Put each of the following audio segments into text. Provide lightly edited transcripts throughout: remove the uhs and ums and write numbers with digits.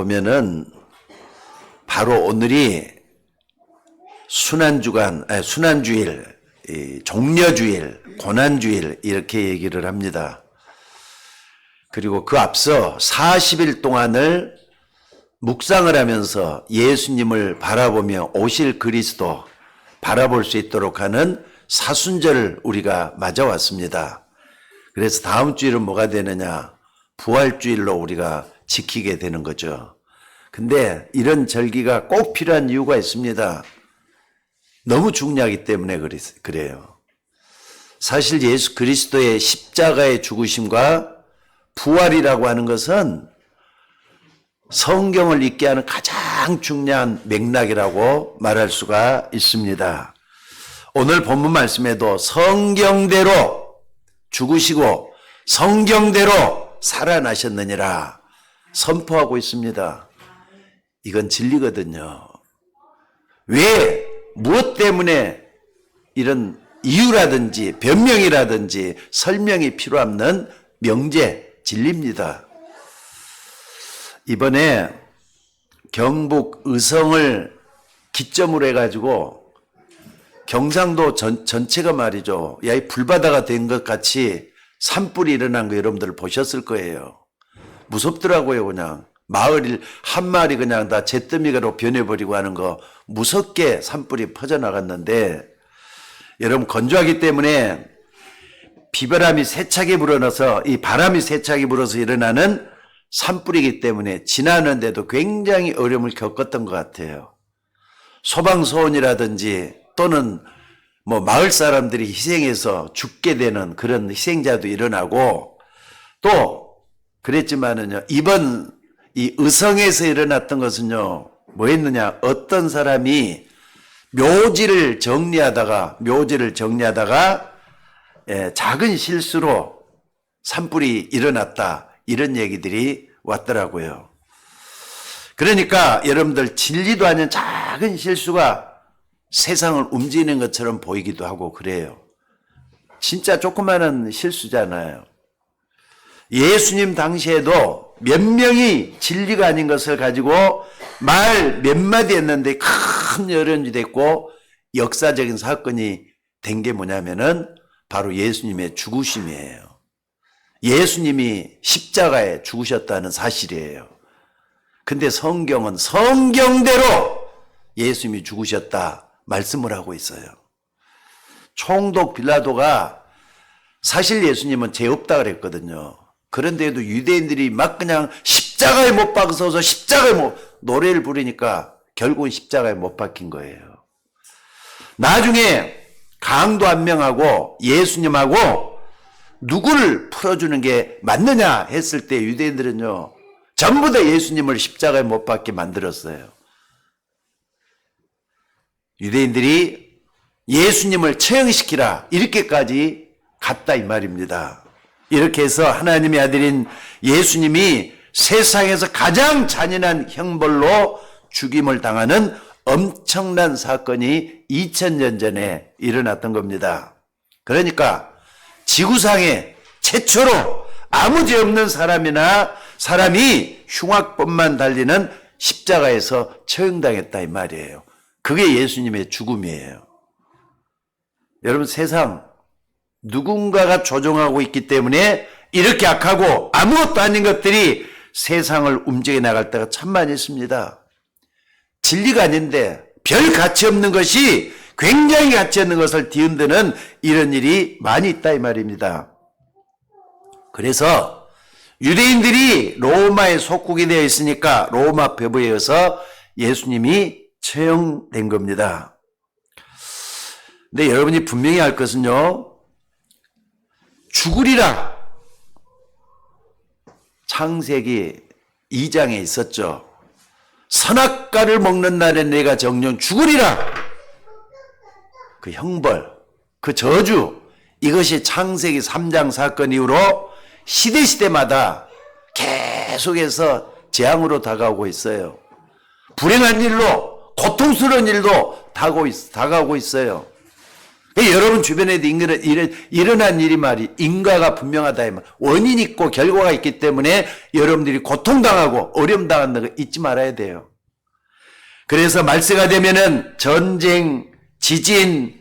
보면은 바로 오늘이 순환주일, 종려주일, 고난주일 이렇게 얘기를 합니다. 그리고 그 앞서 40일 동안을 묵상을 하면서 예수님을 바라보며 오실 그리스도 바라볼 수 있도록 하는 사순절을 우리가 맞아왔습니다. 그래서 다음 주일은 뭐가 되느냐? 부활주일로 우리가 지키게 되는 거죠. 근데 이런 절기가 꼭 필요한 이유가 있습니다. 너무 중요하기 때문에 그래요. 사실 예수 그리스도의 십자가의 죽으심과 부활이라고 하는 것은 성경을 읽게 하는 가장 중요한 맥락이라고 말할 수가 있습니다. 오늘 본문 말씀에도 성경대로 죽으시고 성경대로 살아나셨느니라 선포하고 있습니다. 이건 진리거든요. 왜, 무엇 때문에 이런 이유라든지 변명이라든지 설명이 필요 없는 명제, 진리입니다. 이번에 경북 의성을 기점으로 해가지고 경상도 전체가 말이죠. 야, 이 불바다가 된 것 같이 산불이 일어난 거 여러분들 보셨을 거예요. 무섭더라고요. 그냥 마을 한 마리 그냥 다 잿더미가로 변해버리고 하는 거 무섭게 산불이 퍼져나갔는데 여러분 건조하기 때문에 비바람이 세차게 불어넣어서 이 바람이 세차게 불어서 일어나는 산불이기 때문에 지나는데도 굉장히 어려움을 겪었던 것 같아요. 소방소원이라든지 또는 뭐 마을 사람들이 희생해서 죽게 되는 그런 희생자도 일어나고 또 그랬지만은요, 이번 이 의성에서 일어났던 것은요, 뭐 했느냐, 어떤 사람이 묘지를 정리하다가 작은 실수로 산불이 일어났다. 이런 얘기들이 왔더라고요. 그러니까 여러분들 진리도 아닌 작은 실수가 세상을 움직이는 것처럼 보이기도 하고 그래요. 진짜 조그마한 실수잖아요. 예수님 당시에도 몇 명이 진리가 아닌 것을 가지고 말 몇 마디 했는데 큰 여론이 됐고 역사적인 사건이 된 게 뭐냐면은 바로 예수님의 죽으심이에요. 예수님이 십자가에 죽으셨다는 사실이에요. 근데 성경은 성경대로 예수님이 죽으셨다 말씀을 하고 있어요. 총독 빌라도가 사실 예수님은 죄 없다 그랬거든요. 그런데도 유대인들이 막 그냥 십자가에 못 박서서 노래를 부르니까 결국은 십자가에 못 박힌 거예요. 나중에 강도 한 명하고 예수님하고 누구를 풀어주는 게 맞느냐 했을 때 유대인들은요, 전부 다 예수님을 십자가에 못 박게 만들었어요. 유대인들이 예수님을 처형시키라 이렇게까지 갔다 이 말입니다. 이렇게 해서 하나님의 아들인 예수님이 세상에서 가장 잔인한 형벌로 죽임을 당하는 엄청난 사건이 2000년 전에 일어났던 겁니다. 그러니까 지구상에 최초로 아무 죄 없는 사람이 흉악범만 달리는 십자가에서 처형당했다 이 말이에요. 그게 예수님의 죽음이에요. 여러분 세상 누군가가 조종하고 있기 때문에 이렇게 악하고 아무것도 아닌 것들이 세상을 움직여 나갈 때가 참 많이 있습니다. 진리가 아닌데 별 가치 없는 것이 굉장히 가치 없는 것을 뒤흔드는 이런 일이 많이 있다 이 말입니다. 그래서 유대인들이 로마에 속국이 되어 있으니까 로마 법에 의해서 예수님이 처형된 겁니다. 근데 여러분이 분명히 알 것은요, 죽으리라 창세기 2장에 있었죠. 선악과를 먹는 날에 내가 정령 죽으리라. 그 형벌, 그 저주, 이것이 창세기 3장 사건 이후로 시대마다 계속해서 재앙으로 다가오고 있어요. 불행한 일로, 고통스러운 일도 다가오고 있어요. 여러분 주변에도 일어난 일이 말이 인과가 분명하다. 원인이 있고 결과가 있기 때문에 여러분들이 고통당하고 어려움 당하는 거 잊지 말아야 돼요. 그래서 말세가 되면은 전쟁, 지진,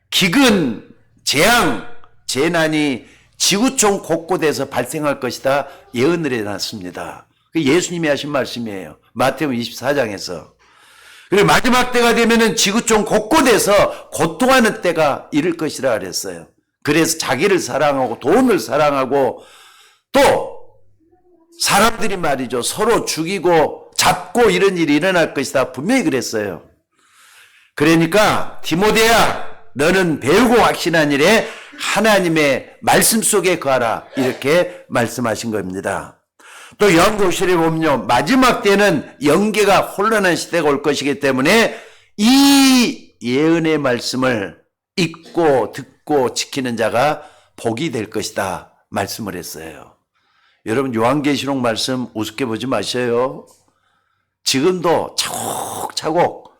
기근, 재앙, 재난이 지구촌 곳곳에서 발생할 것이다 예언을 해놨습니다. 예수님이 하신 말씀이에요. 마태복음 24장에서. 그리고 마지막 때가 되면은 지구촌 곳곳에서 고통하는 때가 이를 것이라 그랬어요. 그래서 자기를 사랑하고 돈을 사랑하고 또 사람들이 말이죠. 서로 죽이고 잡고 이런 일이 일어날 것이다. 분명히 그랬어요. 그러니까 디모데야 너는 배우고 확신한 일에 하나님의 말씀 속에 거하라 이렇게 말씀하신 겁니다. 또 요한계시록에 보면요. 마지막 때는 영계가 혼란한 시대가 올 것이기 때문에 이 예언의 말씀을 읽고 듣고 지키는 자가 복이 될 것이다 말씀을 했어요. 여러분 요한계시록 말씀 우습게 보지 마셔요. 지금도 차곡차곡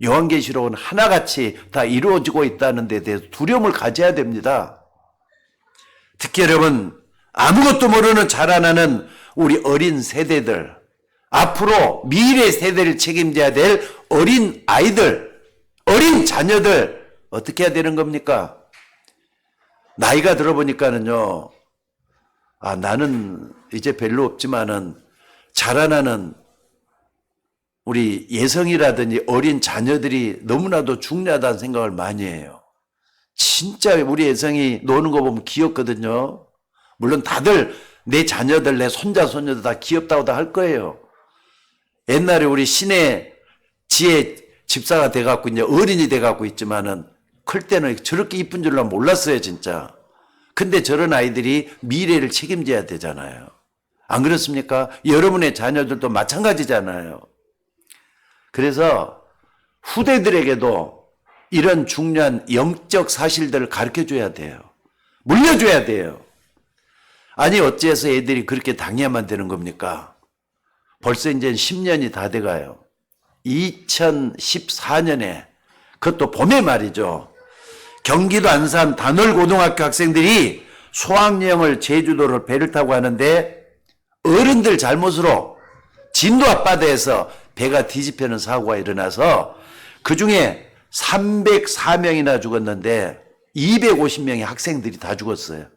요한계시록은 하나같이 다 이루어지고 있다는 데 대해서 두려움을 가져야 됩니다. 특히 여러분 아무것도 모르는 자라나는 우리 어린 세대들, 앞으로 미래 세대를 책임져야 될 어린 아이들, 어린 자녀들 어떻게 해야 되는 겁니까? 나이가 들어보니까는요. 나는 이제 별로 없지만은 자라나는 우리 예성이라든지 어린 자녀들이 너무나도 중요하다는 생각을 많이 해요. 진짜 우리 예성이 노는 거 보면 귀엽거든요. 물론 다들 내 자녀들, 내 손자, 손녀들 다 귀엽다고 다 할 거예요. 옛날에 우리 신의 지혜 집사가 돼갖고 이제 어린이 돼갖고 있지만은 클 때는 저렇게 이쁜 줄로 몰랐어요, 진짜. 근데 저런 아이들이 미래를 책임져야 되잖아요. 안 그렇습니까? 여러분의 자녀들도 마찬가지잖아요. 그래서 후대들에게도 이런 중요한 영적 사실들을 가르쳐줘야 돼요. 물려줘야 돼요. 아니 어째서 애들이 그렇게 당해야만 되는 겁니까? 벌써 이제 10년이 다 돼가요. 2014년에 그것도 봄에 말이죠. 경기도 안산 단월고등학교 학생들이 수학여행을 제주도를 배를 타고 하는데 어른들 잘못으로 진도 앞바다에서 배가 뒤집히는 사고가 일어나서 그중에 304명이나 죽었는데 250명의 학생들이 다 죽었어요.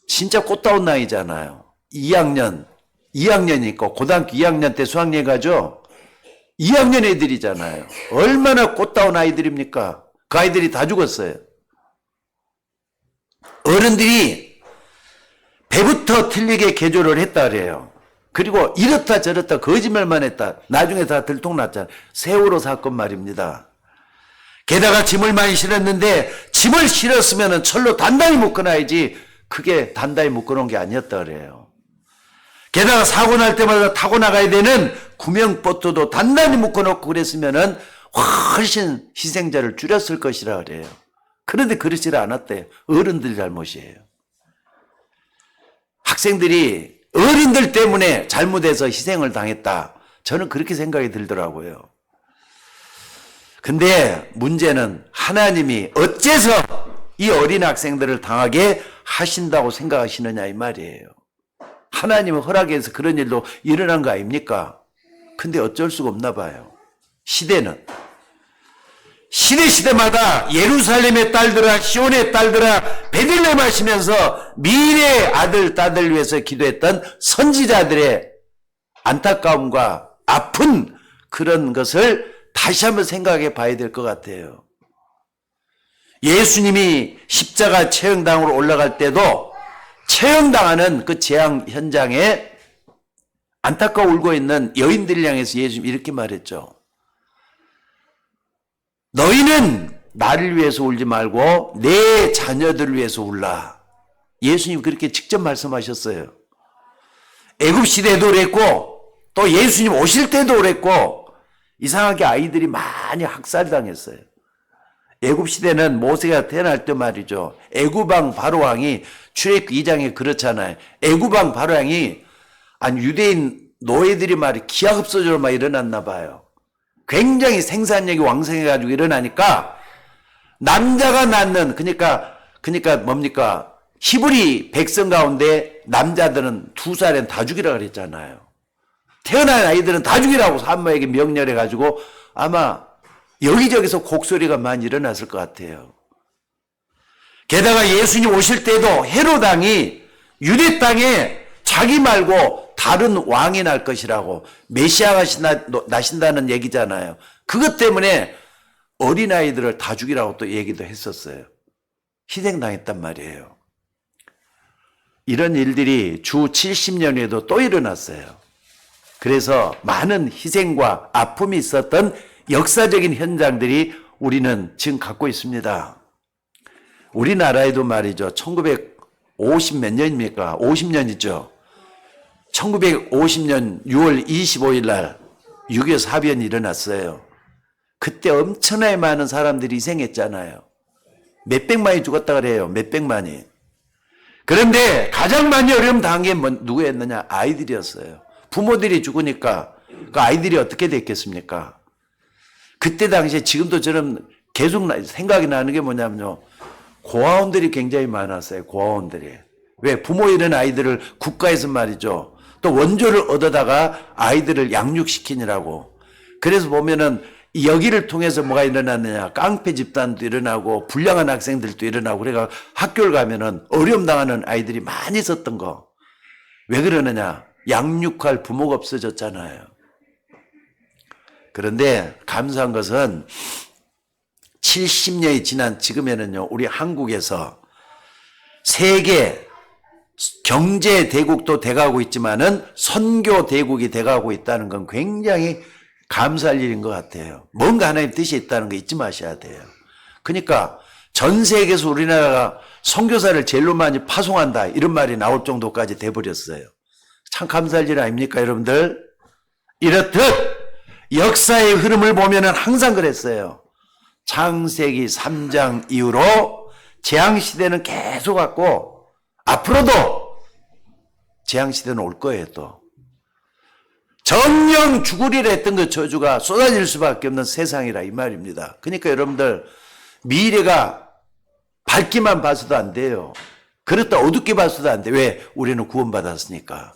진짜 꽃다운 나이잖아요. 2학년이 있고 고등학교 2학년 때 수학여행 가죠. 2학년 애들이잖아요. 얼마나 꽃다운 아이들입니까? 그 아이들이 다 죽었어요. 어른들이 배부터 틀리게 개조를 했다 그래요. 그리고 이렇다 저렇다 거짓말만 했다. 나중에 다 들통났잖아요. 세월호 사건 말입니다. 게다가 짐을 많이 실었는데 짐을 실었으면 철로 단단히 묶어놔야지 그게 단단히 묶어놓은 게 아니었다 그래요. 게다가 사고 날 때마다 타고 나가야 되는 구명보트도 단단히 묶어놓고 그랬으면은 훨씬 희생자를 줄였을 것이라 그래요. 그런데 그러지 않았대요. 어른들 잘못이에요. 학생들이 어린들 때문에 잘못해서 희생을 당했다. 저는 그렇게 생각이 들더라고요. 근데 문제는 하나님이 어째서 이 어린 학생들을 당하게 하신다고 생각하시느냐 이 말이에요. 하나님은 허락해서 그런 일도 일어난 거 아닙니까? 근데 어쩔 수가 없나 봐요. 시대는. 시대마다 예루살렘의 딸들아 시온의 딸들아 베들레헴 하시면서 미래의 아들 딸들 위해서 기도했던 선지자들의 안타까움과 아픈 그런 것을 다시 한번 생각해 봐야 될 것 같아요. 예수님이 십자가 처형당으로 올라갈 때도 처형당하는 그 재앙 현장에 안타까워 울고 있는 여인들을 향해서 예수님이 이렇게 말했죠. 너희는 나를 위해서 울지 말고 내 자녀들을 위해서 울라. 예수님 그렇게 직접 말씀하셨어요. 애굽시대도 그랬고 또 예수님 오실 때도 그랬고 이상하게 아이들이 많이 학살당했어요. 애굽시대는 모세가 태어날 때 말이죠. 애굽왕 바로왕이 출애굽기 2장에 그렇잖아요. 애굽왕 바로왕이 유대인 노예들이 말이 기하급수적으로 막 일어났나 봐요. 굉장히 생산력이 왕성해가지고 일어나니까 남자가 낳는, 그러니까 뭡니까? 히브리 백성 가운데 남자들은 2살엔 다 죽이라 그랬잖아요. 태어난 아이들은 다 죽이라고 산모에게 명령해가지고 아마 여기저기서 곡소리가 많이 일어났을 것 같아요. 게다가 예수님 오실 때도 헤롯 왕이 유대 땅에 자기 말고 다른 왕이 날 것이라고, 메시아가 나신다는 얘기잖아요. 그것 때문에 어린아이들을 다 죽이라고 또 얘기도 했었어요. 희생당했단 말이에요. 이런 일들이 주 70년 후에도 또 일어났어요. 그래서 많은 희생과 아픔이 있었던 역사적인 현장들이 우리는 지금 갖고 있습니다. 우리나라에도 말이죠. 1950 몇 년입니까? 50년이죠. 1950년 6월 25일 날 6.25 사변이 일어났어요. 그때 엄청나게 많은 사람들이 희생했잖아요. 몇백만이 죽었다 그래요. 몇백만이. 그런데 가장 많이 어려움 당한 게 누구였느냐? 아이들이었어요. 부모들이 죽으니까 그 아이들이 어떻게 됐겠습니까? 그때 당시에 지금도 저는 계속 생각이 나는 게 뭐냐면요. 고아원들이 굉장히 많았어요. 고아원들이. 왜? 부모 잃은 아이들을 국가에서 말이죠. 또 원조를 얻어다가 아이들을 양육시키느라고. 그래서 보면은 여기를 통해서 뭐가 일어났느냐. 깡패 집단도 일어나고 불량한 학생들도 일어나고 그래가 학교를 가면은 어려움 당하는 아이들이 많이 있었던 거. 왜 그러느냐. 양육할 부모가 없어졌잖아요. 그런데 감사한 것은 70년이 지난 지금에는요. 우리 한국에서 세계 경제 대국도 돼가고 있지만은 선교 대국이 돼가고 있다는 건 굉장히 감사할 일인 것 같아요. 뭔가 하나님 뜻이 있다는 거 잊지 마셔야 돼요. 그러니까 전 세계에서 우리나라가 선교사를 제일로 많이 파송한다 이런 말이 나올 정도까지 돼버렸어요. 참 감사할 일 아닙니까 여러분들? 이렇듯 역사의 흐름을 보면은 항상 그랬어요. 창세기 3장 이후로 재앙시대는 계속 왔고 앞으로도 재앙시대는 올 거예요 또. 정령 죽으리라 했던 그 저주가 쏟아질 수밖에 없는 세상이라 이 말입니다. 그러니까 여러분들 미래가 밝기만 봐서도 안 돼요. 그렇다 어둡게 봐서도 안 돼. 왜? 우리는 구원받았으니까.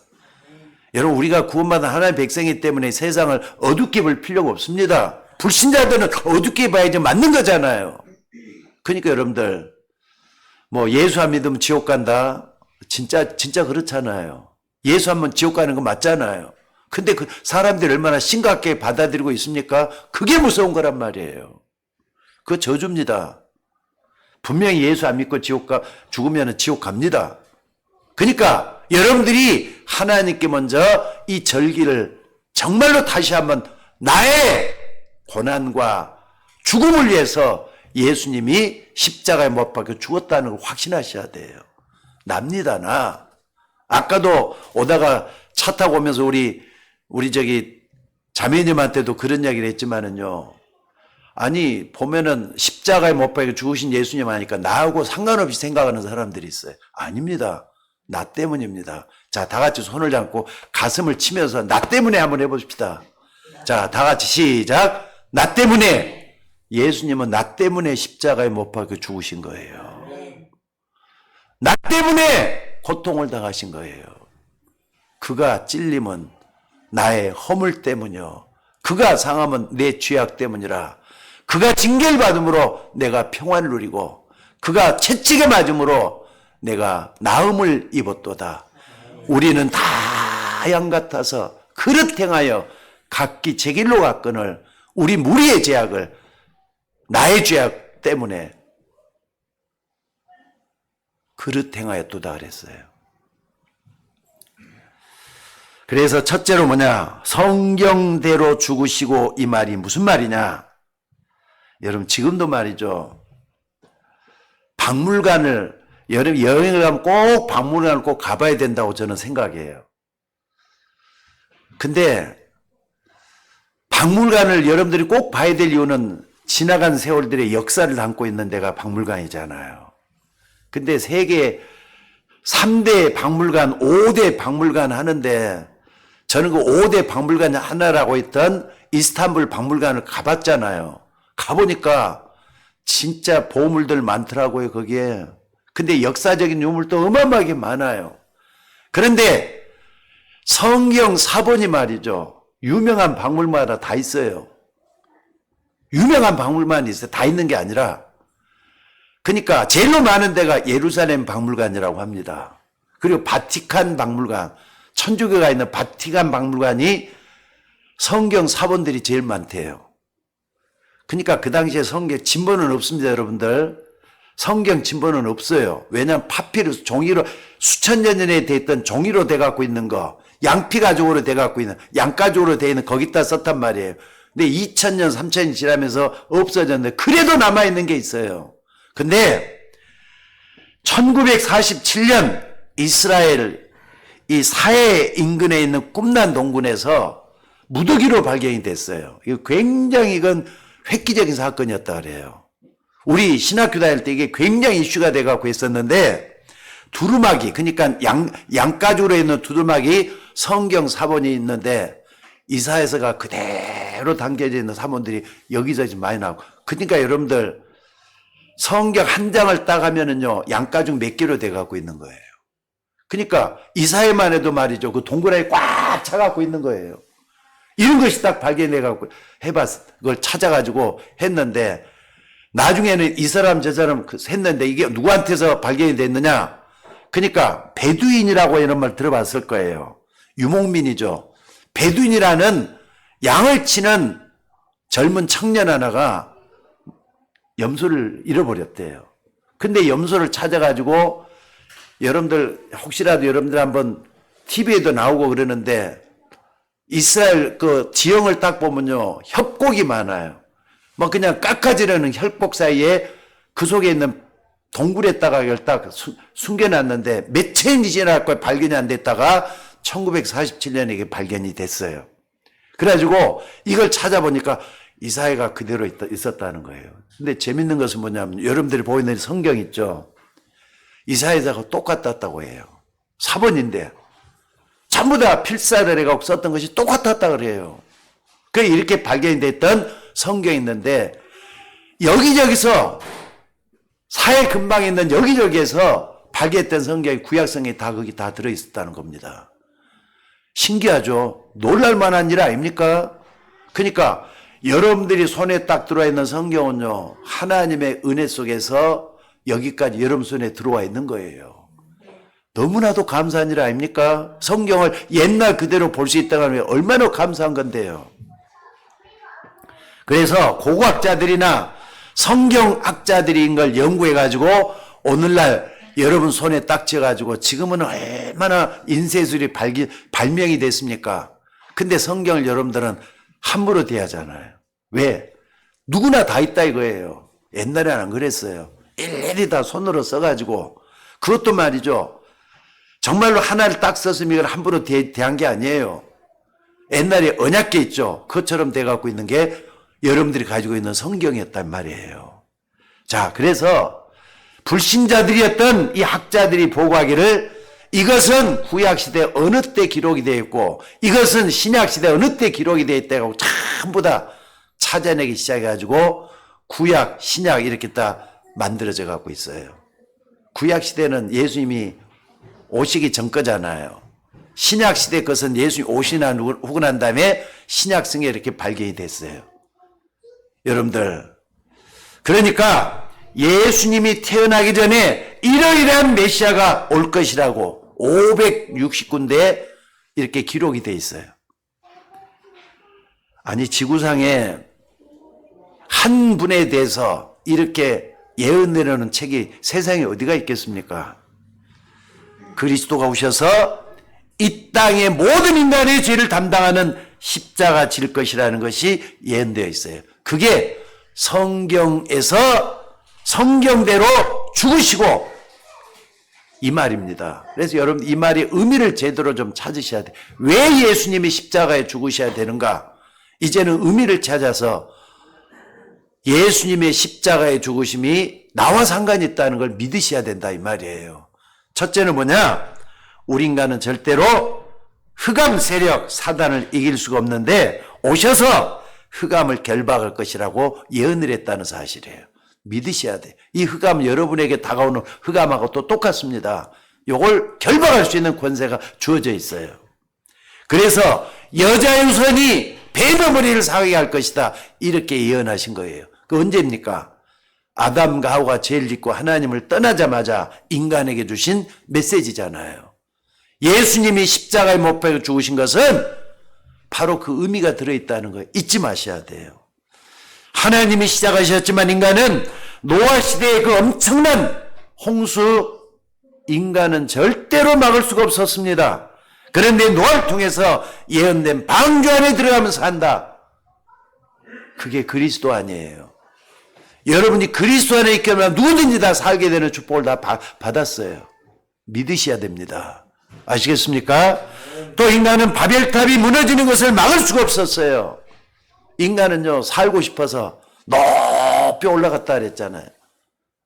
여러분 우리가 구원받은 하나님의 백성이기 때문에 세상을 어둡게 볼 필요가 없습니다. 불신자들은 어둡게 봐야지 맞는 거잖아요. 그러니까 여러분들 뭐 예수 안 믿으면 지옥 간다. 진짜 그렇잖아요. 예수 안 믿으면 지옥 가는 거 맞잖아요. 근데 그 사람들이 얼마나 심각하게 받아들이고 있습니까? 그게 무서운 거란 말이에요. 그거 저주입니다. 분명히 예수 안 믿고 죽으면 지옥 갑니다. 그러니까 여러분들이 하나님께 먼저 이 절기를 정말로 다시 한번 나의 고난과 죽음을 위해서 예수님이 십자가에 못 박혀 죽었다는 걸 확신하셔야 돼요. 납니다, 나. 아까도 오다가 차 타고 오면서 우리 자매님한테도 그런 이야기를 했지만은요. 아니, 보면은 십자가에 못 박혀 죽으신 예수님 하니까 나하고 상관없이 생각하는 사람들이 있어요. 아닙니다. 나 때문입니다. 자, 다 같이 손을 잡고 가슴을 치면서 나 때문에 한번 해봅시다. 자, 다 같이 시작. 나 때문에. 예수님은 나 때문에 십자가에 못 박혀 죽으신 거예요. 나 때문에 고통을 당하신 거예요. 그가 찔림은 나의 허물 때문이요. 그가 상함은 내 죄악 때문이라. 그가 징계를 받음으로 내가 평안을 누리고 그가 채찍에 맞음으로 내가 나음을 입었도다. 우리는 다 양 같아서 그릇 행하여 각기 제 길로 갔거늘 우리 무리의 죄악을 나의 죄악 때문에 그릇 행하였도다 그랬어요. 그래서 첫째로 뭐냐? 성경대로 죽으시고 이 말이 무슨 말이냐? 여러분 지금도 말이죠. 박물관을 여러분 여행을 가면 꼭 박물관을 꼭 가봐야 된다고 저는 생각해요. 근데 박물관을 여러분들이 꼭 봐야 될 이유는 지나간 세월들의 역사를 담고 있는 데가 박물관이잖아요. 근데 세계 3대 박물관, 5대 박물관 하는데 저는 그 5대 박물관 하나라고 했던 이스탄불 박물관을 가봤잖아요. 가보니까 진짜 보물들 많더라고요, 거기에. 근데 역사적인 유물도 어마어마하게 많아요. 그런데 성경 사본이 말이죠. 유명한 박물마다 다 있어요. 유명한 박물관이 있어요. 다 있는 게 아니라. 그러니까 제일로 많은 데가 예루살렘 박물관이라고 합니다. 그리고 바티칸 박물관, 천주교가 있는 바티칸 박물관이 성경 사본들이 제일 많대요. 그러니까 그 당시에 성경 진본은 없습니다, 여러분들. 성경 진본은 없어요. 왜냐하면 파피루스 종이로 수천 년 전에 돼 있던 종이로 돼 갖고 있는 거, 양피 가죽으로 돼 갖고 있는, 양 가죽으로 돼 있는 거기다 썼단 말이에요. 근데 2000년, 3000년 지나면서 없어졌는데 그래도 남아 있는 게 있어요. 근데 1947년 이스라엘 이 사해 인근에 있는 쿰란 동군에서 무더기로 발견이 됐어요. 이거 굉장히 이건 획기적인 사건이었다 그래요. 우리 신학교 다닐 때 이게 굉장히 이슈가 돼갖고 있었는데 두루마기, 그러니까 양가죽으로 있는 두루마기 성경 사본이 있는데 이사야서가 그대로 담겨져 있는 사본들이 여기저기 많이 나오고, 그러니까 여러분들 성경 한 장을 따가면은요 양가죽 몇 개로 돼갖고 있는 거예요. 그러니까 이사야만 해도 말이죠, 그 동그라미 꽉 차갖고 있는 거예요. 이런 것이 딱 발견해갖고 그걸 찾아가지고 했는데, 나중에는 이 사람 저 사람 했는데 이게 누구한테서 발견이 됐느냐? 그러니까 베두인이라고 이런 말 들어봤을 거예요. 유목민이죠. 베두인이라는 양을 치는 젊은 청년 하나가 염소를 잃어버렸대요. 근데 염소를 찾아가지고, 여러분들 혹시라도 여러분들 한번 TV에도 나오고 그러는데 이스라엘 그 지형을 딱 보면요 협곡이 많아요. 뭐 그냥 깎아지르는 협곡 사이에 그 속에 있는 동굴에다가 이걸 딱 숨겨놨는데 몇 년이 지나고 발견이 안 됐다가 1947년에 이게 발견이 됐어요. 그래가지고 이걸 찾아보니까 이사야가 그대로 있었다는 거예요. 근데 재밌는 것은 뭐냐면 여러분들이 보이는 성경 있죠. 이사야서가 똑같았다고 해요. 사본인데 전부 다 필사를 해갖고 썼던 것이 똑같았다 그래요. 그래 이렇게 발견이 됐던 성경이 있는데 여기저기서 사회 근방에 있는 여기저기에서 발견했던 성경이 구약성경이 다 거기 다 들어있었다는 겁니다. 신기하죠? 놀랄만한 일 아닙니까? 그러니까 여러분들이 손에 딱 들어와 있는 성경은요 하나님의 은혜 속에서 여기까지 여러분 손에 들어와 있는 거예요. 너무나도 감사한 일 아닙니까? 성경을 옛날 그대로 볼 수 있다고 하면 얼마나 감사한 건데요. 그래서 고고학자들이나 성경학자들이 이걸 연구해가지고 오늘날 여러분 손에 딱 쥐어가지고 지금은 얼마나 인쇄술이 발명이 됐습니까? 근데 성경을 여러분들은 함부로 대하잖아요. 왜? 누구나 다 있다 이거예요. 옛날에는 안 그랬어요. 일일이 다 손으로 써가지고, 그것도 말이죠. 정말로 하나를 딱 썼으면 이걸 함부로 대한 게 아니에요. 옛날에 언약궤 있죠. 그것처럼 돼갖고 있는 게 여러분들이 가지고 있는 성경이었단 말이에요. 자, 그래서 불신자들이었던 이 학자들이 보고하기를 이것은 구약시대 어느 때 기록이 되어 있고 이것은 신약시대 어느 때 기록이 되어 있다고 전부 다 찾아내기 시작해가지고 구약, 신약 이렇게 다 만들어져 갖고 있어요. 구약시대는 예수님이 오시기 전 거잖아요. 신약시대 것은 예수님이 오고 난 다음에 신약성에 이렇게 발견이 됐어요. 여러분들, 그러니까 예수님이 태어나기 전에 이러이러한 메시아가 올 것이라고 569군데 이렇게 기록이 돼 있어요. 아니 지구상에 한 분에 대해서 이렇게 예언 내려는 책이 세상에 어디가 있겠습니까? 그리스도가 오셔서 이 땅의 모든 인간의 죄를 담당하는 십자가 질 것이라는 것이 예언되어 있어요. 그게 성경에서 성경대로 죽으시고 이 말입니다. 그래서 여러분 이 말의 의미를 제대로 좀 찾으셔야 돼요. 왜 예수님이 십자가에 죽으셔야 되는가? 이제는 의미를 찾아서 예수님의 십자가의 죽으심이 나와 상관이 있다는 걸 믿으셔야 된다 이 말이에요. 첫째는 뭐냐? 우리 인간은 절대로 흑암 세력 사단을 이길 수가 없는데 오셔서 흑암을 결박할 것이라고 예언을 했다는 사실이에요. 믿으셔야 돼요. 이 흑암, 여러분에게 다가오는 흑암하고 또 똑같습니다. 요걸 결박할 수 있는 권세가 주어져 있어요. 그래서 여자의 후손이 뱀의 머리를 상하게 할 것이다. 이렇게 예언하신 거예요. 그 언제입니까? 아담과 하와가 죄를 짓고 하나님을 떠나자마자 인간에게 주신 메시지잖아요. 예수님이 십자가에 못 박혀 죽으신 것은 바로 그 의미가 들어있다는 거예요. 잊지 마셔야 돼요. 하나님이 시작하셨지만 인간은 노아 시대의 그 엄청난 홍수, 인간은 절대로 막을 수가 없었습니다. 그런데 노아를 통해서 예언된 방주 안에 들어가면서 산다. 그게 그리스도 아니에요. 여러분이 그리스도 안에 있게 하면 누구든지 다 살게 되는 축복을 다 받았어요. 믿으셔야 됩니다. 아시겠습니까? 또 인간은 바벨탑이 무너지는 것을 막을 수가 없었어요. 인간은요, 살고 싶어서 높이 올라갔다 그랬잖아요.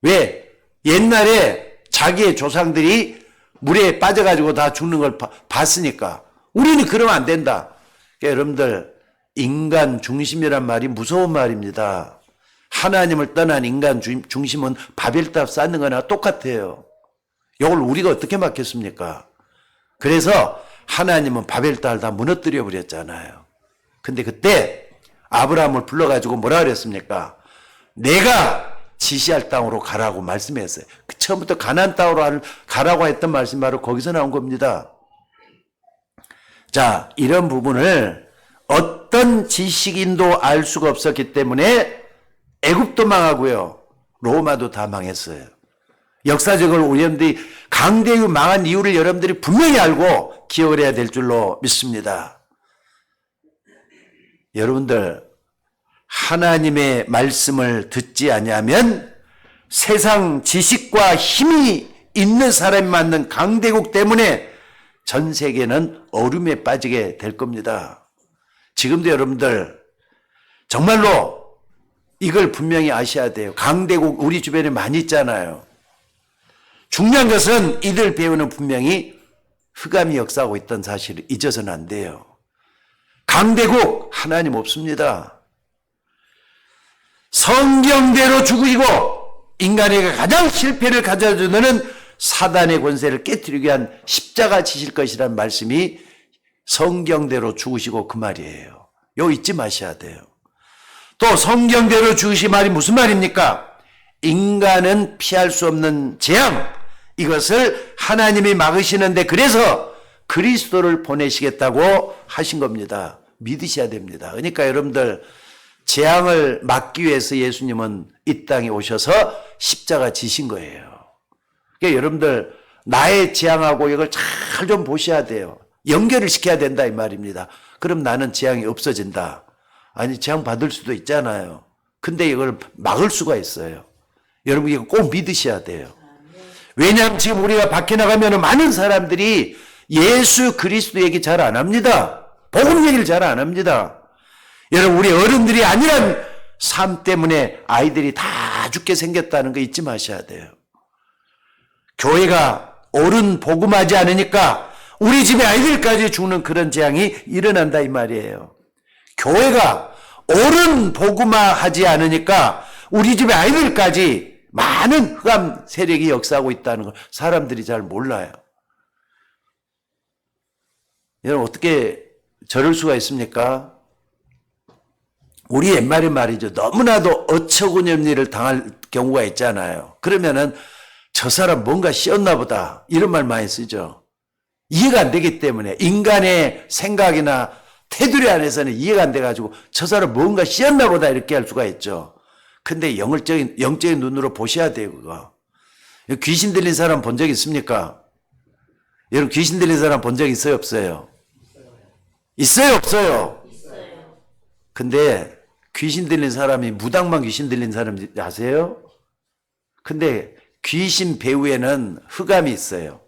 왜? 옛날에 자기의 조상들이 물에 빠져가지고 다 죽는 걸 봤으니까. 우리는 그러면 안 된다. 그러니까 여러분들, 인간 중심이란 말이 무서운 말입니다. 하나님을 떠난 인간 중심은 바벨탑 쌓는 거나 똑같아요. 이걸 우리가 어떻게 막겠습니까? 그래서 하나님은 바벨탑을 다 무너뜨려 버렸잖아요. 근데 그때 아브라함을 불러가지고 뭐라 그랬습니까? 내가 지시할 땅으로 가라고 말씀했어요. 처음부터 가나안 땅으로 가라고 했던 말씀이 바로 거기서 나온 겁니다. 자, 이런 부분을 어떤 지식인도 알 수가 없었기 때문에 애굽도 망하고요, 로마도 다 망했어요. 역사적으로 우리 여러분들이 강대국 망한 이유를 여러분들이 분명히 알고 기억을 해야 될 줄로 믿습니다. 여러분들, 하나님의 말씀을 듣지 아니하면 세상 지식과 힘이 있는 사람이 만든 강대국 때문에 전 세계는 어둠에 빠지게 될 겁니다. 지금도 여러분들 정말로 이걸 분명히 아셔야 돼요. 강대국 우리 주변에 많이 있잖아요. 중요한 것은 이들 배우는 분명히 흑암이 역사하고 있던 사실을 잊어서는 안 돼요. 강대국 하나님 없습니다. 성경대로 죽이고 인간에게 가장 실패를 가져주는 사단의 권세를 깨뜨리기 위한 십자가 지실 것이라는 말씀이 성경대로 죽으시고 그 말이에요. 이거 잊지 마셔야 돼요. 또 성경대로 죽으시 말이 무슨 말입니까? 인간은 피할 수 없는 재앙, 이것을 하나님이 막으시는데 그래서 그리스도를 보내시겠다고 하신 겁니다. 믿으셔야 됩니다. 그러니까 여러분들, 재앙을 막기 위해서 예수님은 이 땅에 오셔서 십자가 지신 거예요. 그러니까 여러분들, 나의 재앙하고 이걸 잘 좀 보셔야 돼요. 연결을 시켜야 된다 이 말입니다. 그럼 나는 재앙이 없어진다. 아니, 재앙 받을 수도 있잖아요. 근데 이걸 막을 수가 있어요. 여러분, 이거 꼭 믿으셔야 돼요. 왜냐하면 지금 우리가 밖에 나가면 많은 사람들이 예수 그리스도 얘기 잘 안 합니다. 복음 얘기를 잘 안 합니다. 여러분, 우리 어른들이 아니란 삶 때문에 아이들이 다 죽게 생겼다는 거 잊지 마셔야 돼요. 교회가 옳은 복음하지 않으니까 우리 집의 아이들까지 죽는 그런 재앙이 일어난다 이 말이에요. 교회가 옳은 복음화하지 않으니까 우리 집의 아이들까지 많은 흑암 세력이 역사하고 있다는 걸 사람들이 잘 몰라요. 여러분, 어떻게 저럴 수가 있습니까? 우리 옛말에 말이죠. 너무나도 어처구니없는 일을 당할 경우가 있잖아요. 그러면은 저 사람 뭔가 씌었나 보다, 이런 말 많이 쓰죠. 이해가 안 되기 때문에, 인간의 생각이나 테두리 안에서는 이해가 안 돼가지고 저 사람 뭔가 씌었나 보다 이렇게 할 수가 있죠. 근데 영적인 눈으로 보셔야 돼요, 그거. 귀신 들린 사람 본 적 있습니까? 여러분, 귀신 들린 사람 본 적 있어요, 없어요? 있어요, 없어요? 근데 귀신 들린 사람이 무당만 귀신 들린 사람 아세요? 근데 귀신 배후에는 흑암이 있어요.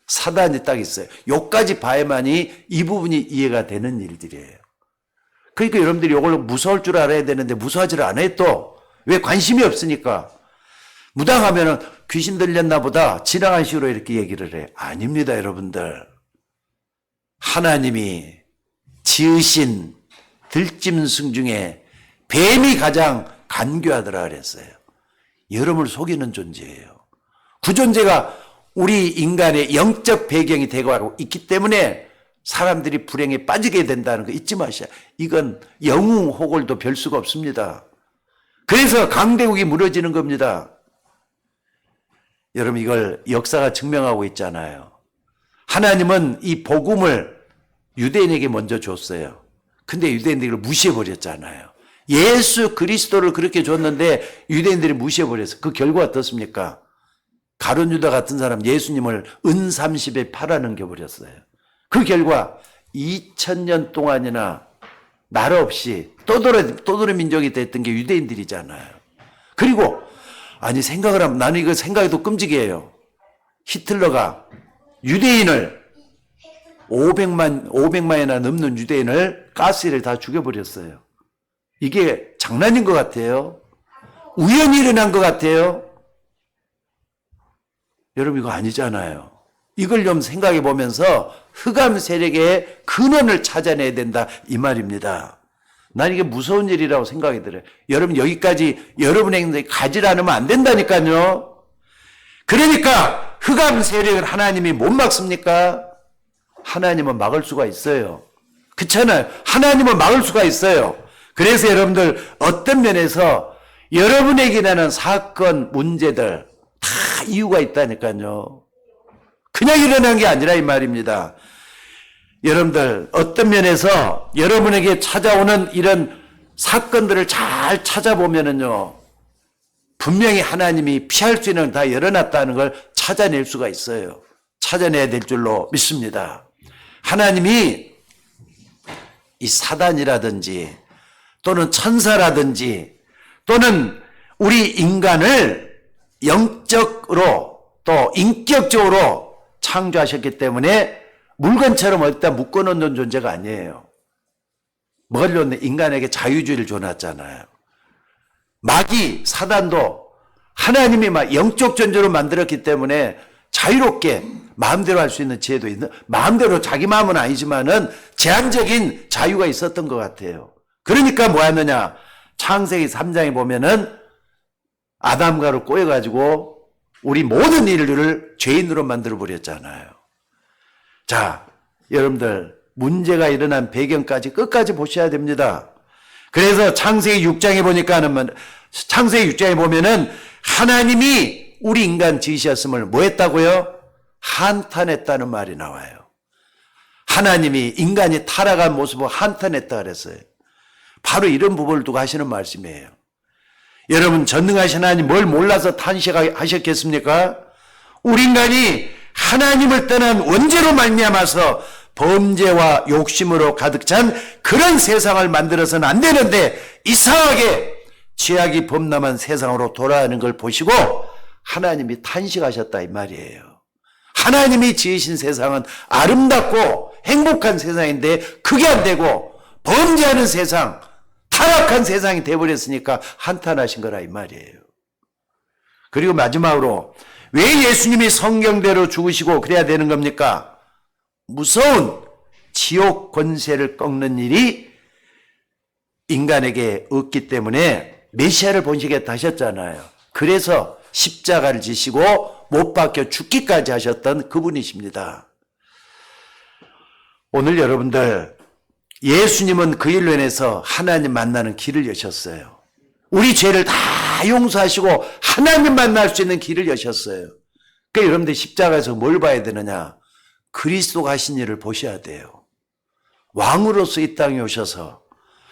사단이 딱 있어요. 요까지 봐야만이 이 부분이 이해가 되는 일들이에요. 그러니까 여러분들이 이걸 무서울 줄 알아야 되는데 무서워하지를 않아요 또. 왜? 관심이 없으니까. 무당하면은 귀신 들렸나 보다 지나간 식으로 이렇게 얘기를 해. 아닙니다, 여러분들. 하나님이 지으신 들짐승 중에 뱀이 가장 간교하더라 그랬어요. 여러분을 속이는 존재예요. 그 존재가 우리 인간의 영적 배경이 되고 있기 때문에 사람들이 불행에 빠지게 된다는 거 잊지 마셔야. 이건 영웅 호걸도 별 수가 없습니다. 그래서 강대국이 무너지는 겁니다. 여러분 이걸 역사가 증명하고 있잖아요. 하나님은 이 복음을 유대인에게 먼저 줬어요. 근데 유대인들이 이걸 무시해버렸잖아요. 예수 그리스도를 그렇게 줬는데 유대인들이 무시해버렸어요. 그 결과 어떻습니까? 가룟 유다 같은 사람 예수님을 은 30에 팔아넘겨버렸어요. 그 결과 2000년 동안이나 나라 없이 떠돌이 민족이 됐던 게 유대인들이잖아요. 그리고 아니 생각을 하면 나는 이거 생각해도 끔찍해요. 히틀러가 유대인을 500만이나 넘는 유대인을 가스를 다 죽여버렸어요. 이게 장난인 것 같아요. 우연히 일어난 것 같아요. 여러분 이거 아니잖아요. 이걸 좀 생각해 보면서 흑암 세력의 근원을 찾아내야 된다 이 말입니다. 난 이게 무서운 일이라고 생각이 들어요. 여러분 여기까지 여러분의 행동에 가지 않으면 안 된다니까요. 그러니까 흑암 세력을 하나님이 못 막습니까? 하나님은 막을 수가 있어요. 그렇잖아요. 하나님은 막을 수가 있어요. 그래서 여러분들 어떤 면에서 여러분에게 나는 사건, 문제들 다 이유가 있다니까요. 그냥 일어난 게 아니라 이 말입니다. 여러분들 어떤 면에서 여러분에게 찾아오는 이런 사건들을 잘 찾아보면은요, 분명히 하나님이 피할 수 있는 걸 다 열어놨다는 걸 찾아낼 수가 있어요. 찾아내야 될 줄로 믿습니다. 하나님이 이 사단이라든지 또는 천사라든지 또는 우리 인간을 영적으로 또 인격적으로 창조하셨기 때문에 물건처럼 어디다 묶어놓는 존재가 아니에요. 뭘 놓는 인간에게 자유주의를 줘놨잖아요. 마귀, 사단도 하나님이 막 영적 존재로 만들었기 때문에 자유롭게 마음대로 할 수 있는 지혜도 있는, 마음대로 자기 마음은 아니지만은 제한적인 자유가 있었던 것 같아요. 그러니까 뭐 하느냐. 창세기 3장에 보면은 아담과를 꼬여가지고 우리 모든 인류를 죄인으로 만들어버렸잖아요. 자, 여러분들 문제가 일어난 배경까지 끝까지 보셔야 됩니다. 그래서 창세기 6장에 창세기 6장에 보면은 하나님이 우리 인간 지으셨음을 뭐 했다고요? 한탄했다는 말이 나와요. 하나님이 인간이 타락한 모습을 한탄했다 그랬어요. 바로 이런 부분을 두고 하시는 말씀이에요. 여러분 전능하신 하나님 뭘 몰라서 탄식하셨겠습니까? 우리 인간이 하나님을 떠난 원죄로 말미암아서 범죄와 욕심으로 가득 찬 그런 세상을 만들어서는 안 되는데 이상하게 죄악이 범람한 세상으로 돌아가는 걸 보시고 하나님이 탄식하셨다 이 말이에요. 하나님이 지으신 세상은 아름답고 행복한 세상인데 그게 안 되고 범죄하는 세상, 타락한 세상이 되어버렸으니까 한탄하신 거라 이 말이에요. 그리고 마지막으로 왜 예수님이 성경대로 죽으시고 그래야 되는 겁니까? 무서운 지옥 권세를 꺾는 일이 인간에게 없기 때문에 메시아를 보시겠다 하셨잖아요. 그래서 십자가를 지시고 못 박혀 죽기까지 하셨던 그분이십니다. 오늘 여러분들 예수님은 그 일로 인해서 하나님 만나는 길을 여셨어요. 우리 죄를 다 용서하시고 하나님 만날 수 있는 길을 여셨어요. 그러니까 여러분들 십자가에서 뭘 봐야 되느냐? 그리스도가 하신 일을 보셔야 돼요. 왕으로서 이 땅에 오셔서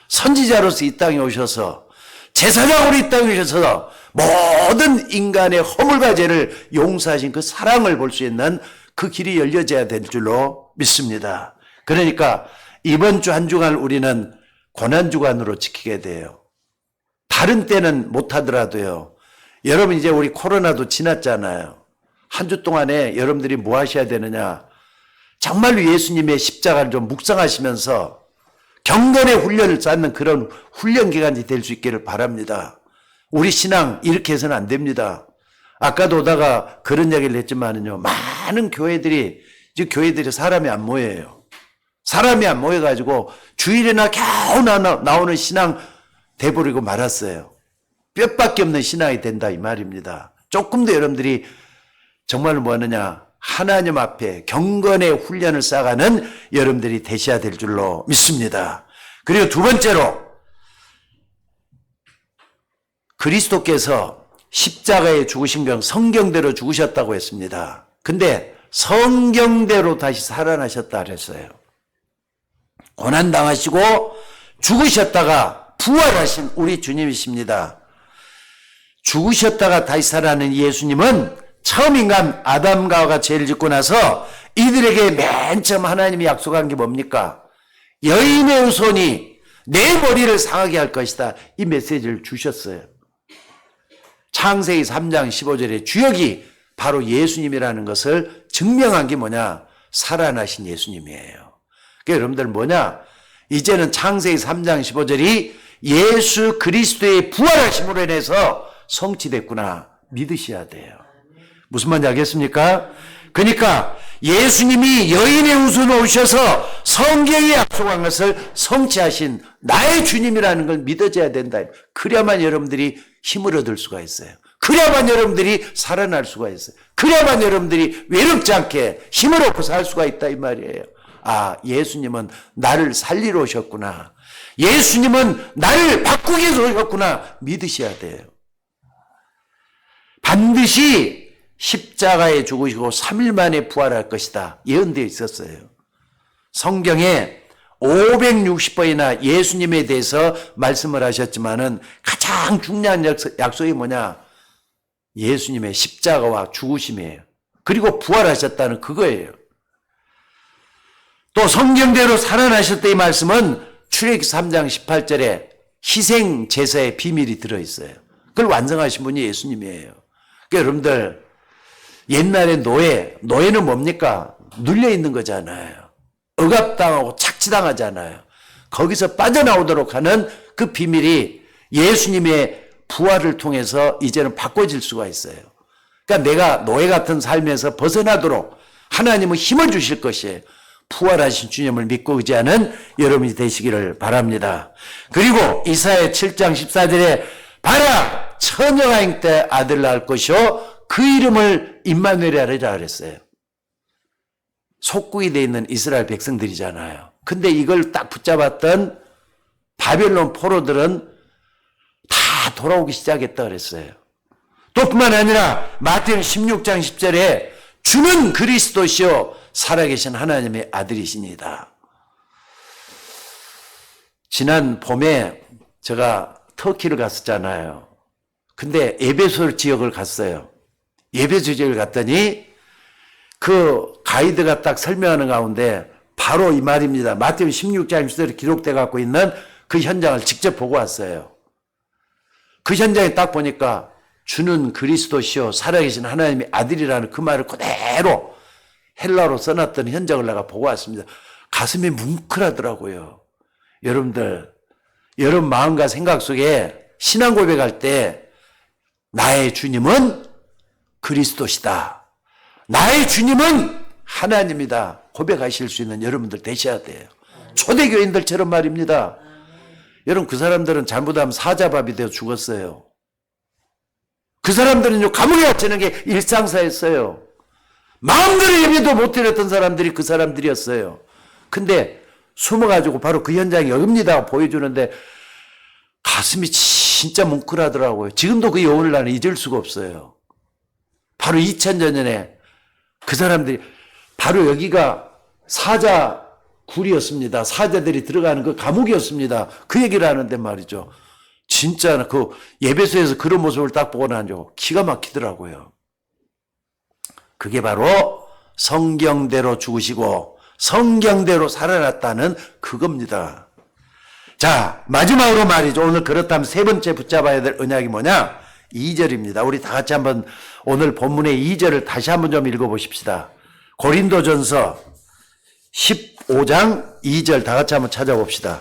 선지자로서 이 땅에 오셔서 제사장으로 이 땅에 오셔서 모든 인간의 허물과 죄를 용서하신 그 사랑을 볼 수 있는 그 길이 열려져야 될 줄로 믿습니다. 그러니까 이번 주 한 주간 우리는 고난주간으로 지키게 돼요. 다른 때는 못하더라도요. 여러분 이제 우리 코로나도 지났잖아요. 한 주 동안에 여러분들이 뭐 하셔야 되느냐. 정말로 예수님의 십자가를 좀 묵상하시면서 경건의 훈련을 쌓는 그런 훈련 기간이 될 수 있기를 바랍니다. 우리 신앙 이렇게 해서는 안 됩니다. 아까도 오다가 그런 이야기를 했지만은요. 많은 교회들이 사람이 안 모여요. 사람이 안 모여가지고 주일이나 겨우 나오는 신앙 돼버리고 말았어요. 뼈밖에 없는 신앙이 된다 이 말입니다. 조금 더 여러분들이 정말 뭐 하느냐, 하나님 앞에 경건의 훈련을 쌓아가는 여러분들이 되셔야 될 줄로 믿습니다. 그리고 두 번째로, 그리스도께서 십자가에 죽으신 경 성경대로 죽으셨다고 했습니다. 근데 성경대로 다시 살아나셨다 그랬어요. 고난당하시고 죽으셨다가 부활하신 우리 주님이십니다. 죽으셨다가 다시 살아나는 예수님은 처음 인간 아담과 하와가 죄를 짓고 나서 이들에게 맨 처음 하나님이 약속한 게 뭡니까? 여인의 후손이 내 머리를 상하게 할 것이다. 이 메시지를 주셨어요. 창세기 3장 15절에 주역이 바로 예수님이라는 것을 증명한 게 뭐냐? 살아나신 예수님이에요. 그러니까 여러분들 뭐냐? 이제는 창세기 3장 15절이 예수 그리스도의 부활하심으로 인해서 성취됐구나 믿으셔야 돼요. 무슨 말인지 알겠습니까? 그러니까 예수님이 여인의 후손으로 오셔서 성경에 약속한 것을 성취하신 나의 주님이라는 걸 믿어져야 된다. 그래야만 여러분들이 힘을 얻을 수가 있어요. 그래야만 여러분들이 살아날 수가 있어요. 그래야만 여러분들이 외롭지 않게 힘을 얻고 살 수가 있다 이 말이에요. 아, 예수님은 나를 살리러 오셨구나. 예수님은 나를 바꾸기 위해서 오셨구나. 믿으셔야 돼요. 반드시 십자가에 죽으시고 3일 만에 부활할 것이다. 예언되어 있었어요. 성경에 560번이나 예수님에 대해서 말씀을 하셨지만은 가장 중요한 약속이 뭐냐? 예수님의 십자가와 죽으심이에요. 그리고 부활하셨다는 그거예요. 또 성경대로 살아나셨다 이 말씀은 출애굽기 3장 18절에 희생 제사의 비밀이 들어있어요. 그걸 완성하신 분이 예수님이에요. 그러니까 여러분들 옛날에 노예는 뭡니까? 눌려있는 거잖아요. 억압당하고 착취당하잖아요. 거기서 빠져나오도록 하는 그 비밀이 예수님의 부활을 통해서 이제는 바꿔질 수가 있어요. 그러니까 내가 노예 같은 삶에서 벗어나도록 하나님은 힘을 주실 것이에요. 부활하신 주님을 믿고 의지하는 여러분이 되시기를 바랍니다. 그리고 이사야 7장 14절에 봐라 처녀가 잉태 아들 낳을 것이요 그 이름을 임마누엘이라 그랬어요. 속국이 되어 있는 이스라엘 백성들이잖아요. 근데 이걸 딱 붙잡았던 바벨론 포로들은 다 돌아오기 시작했다 그랬어요. 또 뿐만 아니라 마태복음 16장 10절에 주는 그리스도시요 살아계신 하나님의 아들이시니다. 지난 봄에 제가 터키를 갔었잖아요. 근데 에베소 지역을 갔어요. 에베소 지역을 갔더니 그 가이드가 딱 설명하는 가운데 바로 이 말입니다. 마태복음 16장 10절에 기록되어 갖고 있는 그 현장을 직접 보고 왔어요. 그 현장에 딱 보니까 주는 그리스도시요 살아계신 하나님의 아들이라는 그 말을 그대로 헬라어로 써놨던 현장을 내가 보고 왔습니다. 가슴이 뭉클하더라고요. 여러분들, 여러분 마음과 생각 속에 신앙 고백할 때 나의 주님은 그리스도시다. 나의 주님은 하나님이다. 고백하실 수 있는 여러분들 되셔야 돼요. 초대교인들처럼 말입니다. 여러분 그 사람들은 잘못하면 사자밥이 되어 죽었어요. 그 사람들은 감옥에 갇히는 게 일상사였어요. 마음대로 예배도 못 드렸던 사람들이 그 사람들이었어요. 근데 숨어가지고 바로 그 현장이 여기입니다 보여주는데 가슴이 진짜 뭉클하더라고요. 지금도 그 여운을 나는 잊을 수가 없어요. 바로 2000년 전에 그 사람들이 바로 여기가 사자굴이었습니다. 사자들이 들어가는 그 감옥이었습니다. 그 얘기를 하는데 말이죠. 진짜 그 예배소에서 그런 모습을 딱 보고 나죠. 기가 막히더라고요. 그게 바로 성경대로 죽으시고 성경대로 살아났다는 그겁니다. 자, 마지막으로 말이죠. 오늘 그렇다면 세 번째 붙잡아야 될 언약이 뭐냐? 2절입니다. 우리 다 같이 한번 오늘 본문의 2절을 다시 한번 좀 읽어보십시다. 고린도전서 15장 2절 다 같이 한번 찾아봅시다.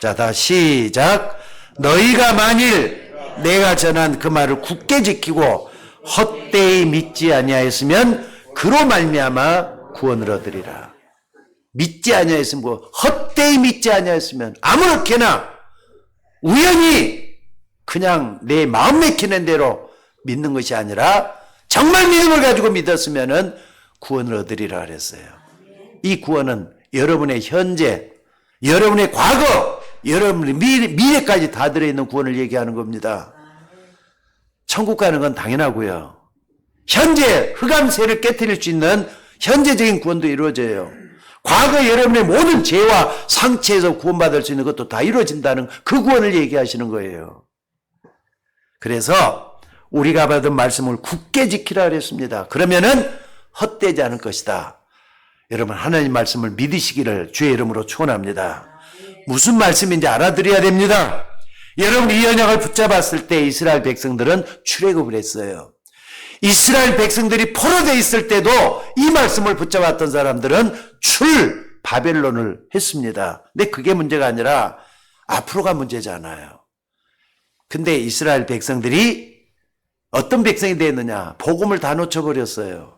자, 다 시작. 너희가 만일 내가 전한 그 말을 굳게 지키고 헛되이 믿지 아니하였으면 그로 말미암아 구원을 얻으리라. 믿지 아니하였으면 헛되이 믿지 아니하였으면 아무렇게나 우연히 그냥 내 마음 맥히는 대로 믿는 것이 아니라 정말 믿음을 가지고 믿었으면은 구원을 얻으리라 그랬어요. 이 구원은 여러분의 현재, 여러분의 과거, 여러분의 미래까지 다 들어있는 구원을 얘기하는 겁니다. 천국 가는 건 당연하고요. 현재 흑암세를 깨뜨릴 수 있는 현재적인 구원도 이루어져요. 과거 여러분의 모든 죄와 상처에서 구원받을 수 있는 것도 다 이루어진다는 그 구원을 얘기하시는 거예요. 그래서 우리가 받은 말씀을 굳게 지키라 그랬습니다. 그러면은 헛되지 않을 것이다. 여러분 하나님 말씀을 믿으시기를 주의 이름으로 축원합니다. 무슨 말씀인지 알아들어야 됩니다. 여러분 이 언약을 붙잡았을 때 이스라엘 백성들은 출애굽을 했어요. 이스라엘 백성들이 포로되어 있을 때도 이 말씀을 붙잡았던 사람들은 바벨론을 했습니다. 근데 그게 문제가 아니라 앞으로가 문제잖아요. 근데 이스라엘 백성들이 어떤 백성이 되었느냐? 복음을 다 놓쳐버렸어요.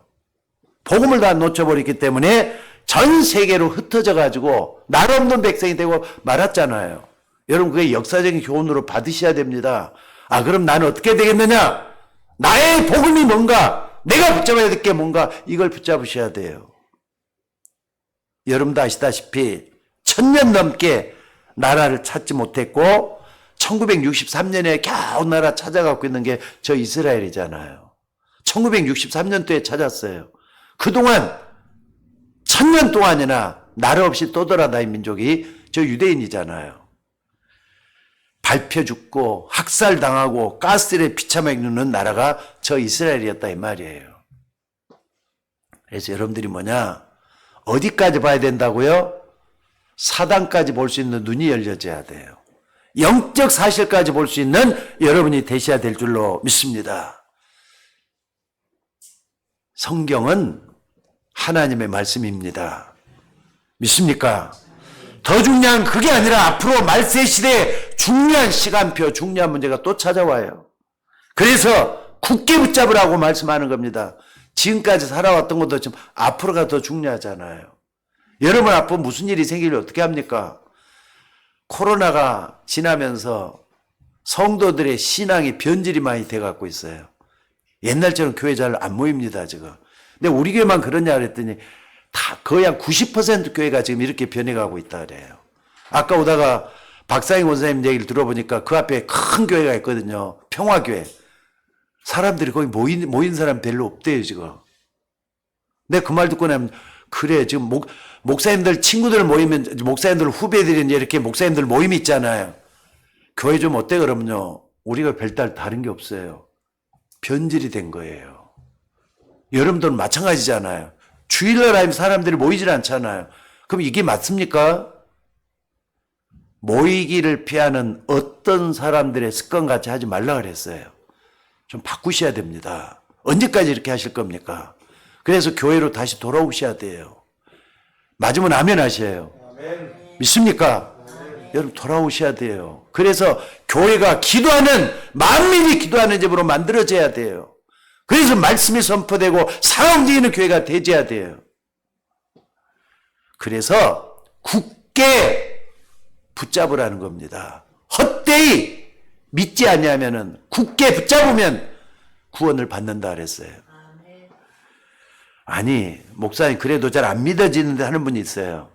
복음을 다 놓쳐버렸기 때문에 전 세계로 흩어져 가지고 나라 없는 백성이 되고 말았잖아요. 여러분 그게 역사적인 교훈으로 받으셔야 됩니다. 아 그럼 나는 어떻게 되겠느냐? 나의 복음이 뭔가, 내가 붙잡아야 될 게 뭔가, 이걸 붙잡으셔야 돼요. 여러분도 아시다시피 1000년 넘게 나라를 찾지 못했고 1963년에 겨우 나라 찾아갖고 있는 게 저 이스라엘이잖아요. 1963년도에 찾았어요. 그동안 1000년 동안이나 나라 없이 떠돌아다닌 민족이 저 유대인이잖아요. 밟혀 죽고 학살당하고 가스에 비참하게 죽는 나라가 저 이스라엘이었다 이 말이에요. 그래서 여러분들이 뭐냐? 어디까지 봐야 된다고요? 사단까지 볼 수 있는 눈이 열려져야 돼요. 영적 사실까지 볼 수 있는 여러분이 되셔야 될 줄로 믿습니다. 성경은 하나님의 말씀입니다. 믿습니까? 더 중요한 그게 아니라 앞으로 말세 시대에 중요한 시간표, 중요한 문제가 또 찾아와요. 그래서 굳게 붙잡으라고 말씀하는 겁니다. 지금까지 살아왔던 것도 좀 앞으로가 더 중요하잖아요. 여러분 앞으로 무슨 일이 생기면 어떻게 합니까? 코로나가 지나면서 성도들의 신앙이 변질이 많이 돼갖고 있어요. 옛날처럼 교회 잘 안 모입니다, 지금. 근데 우리 교회만 그러냐 그랬더니 다 거의 한 90% 교회가 지금 이렇게 변해가고 있다 그래요. 아까 오다가 박상희 원사님 얘기를 들어보니까 그 앞에 큰 교회가 있거든요. 평화교회. 사람들이 거기 모인 사람 별로 없대요, 지금. 내가 그 말 듣고 나면, 그래, 지금 목사님들 친구들 모이면, 목사님들 후배들이 이렇게 목사님들 모임이 있잖아요. 교회 좀 어때, 그러면요. 우리가 별달 다른 게 없어요. 변질이 된 거예요. 여러분들은 마찬가지잖아요. 주일날 아니면 사람들이 모이질 않잖아요. 그럼 이게 맞습니까? 모이기를 피하는 어떤 사람들의 습관 같이 하지 말라 그랬어요. 좀 바꾸셔야 됩니다. 언제까지 이렇게 하실 겁니까? 그래서 교회로 다시 돌아오셔야 돼요. 맞으면 아멘 하셔요. 믿습니까? 여러분 돌아오셔야 돼요. 그래서 교회가 기도하는, 만민이 기도하는 집으로 만들어져야 돼요. 그래서 말씀이 선포되고 상황 지이는 교회가 되져야 돼요. 그래서 굳게 붙잡으라는 겁니다. 헛되이 믿지 않냐면은 굳게 붙잡으면 구원을 받는다 그랬어요. 아니 목사님 그래도 잘 안 믿어지는데 하는 분이 있어요.